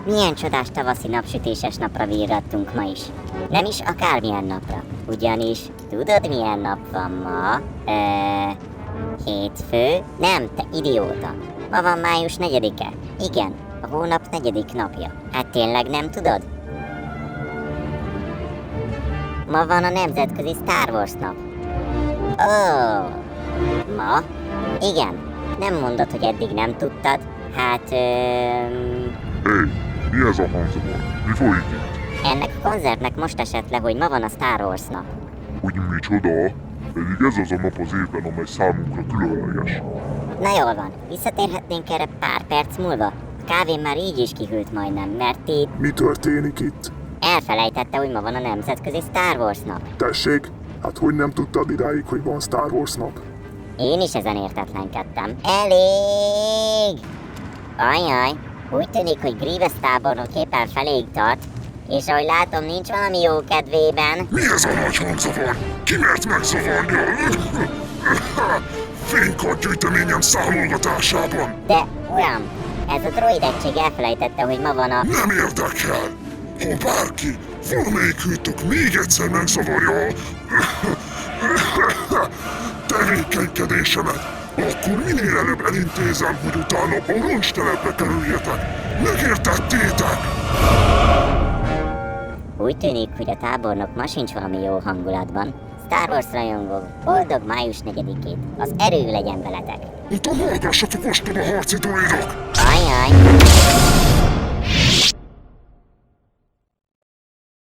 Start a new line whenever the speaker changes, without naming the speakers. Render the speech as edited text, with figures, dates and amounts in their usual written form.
Milyen csodás tavaszi napsütéses napra virrattunk ma is. Nem is akármilyen napra. Ugyanis, tudod milyen nap van ma? Hétfő? Nem, te idióta. Ma van május 4-e. Igen, a hónap 4. napja. Hát tényleg nem tudod? Ma van a nemzetközi Star Wars nap. Ó, ma? Igen, nem mondod, hogy eddig nem tudtad. Hát,
Mi ez a hangzavar? Mi folyik itt?
ennek a koncertnek most esett le, hogy ma van a Star Wars nap.
Hogy micsoda? Pedig ez az a nap az évben, amely számunkra különleges.
Na jól van, visszatérhetnénk erre pár perc múlva. A kávém már így is kihűlt majdnem, mert ti
Mi történik itt?
elfelejtette, hogy ma van a nemzetközi Star Wars nap.
Tessék? Hát hogy nem tudtad idáig, hogy van Star Wars nap?
Én is ezen értetlenkedtem. Elég! Ajjaj, úgy tűnik, hogy Grievous tábornok éppen feléig tart, és ahogy látom, nincs valami jó kedvében.
Mi ez a nagy hangzavar? Ki mert megzavarni? Fénykardgyűjteményem számolgatásában!
De, uram, ez a droid egység elfelejtette, hogy ma van a...
Nem érdekel! Ha bárki, valamelyikőtök még egyszer megzavarja a tevékenykedésemet, akkor minél előbb elintézem, hogy utána a roncstelepre kerüljetek. Megértettétek?
Úgy tűnik, hogy a tábornok ma sincs valami jó hangulatban. Star Wars rajongók, boldog május 4-ét. Az erő legyen veletek.
Utána hallgassatok ostoba harci droidok!
Ajjaj!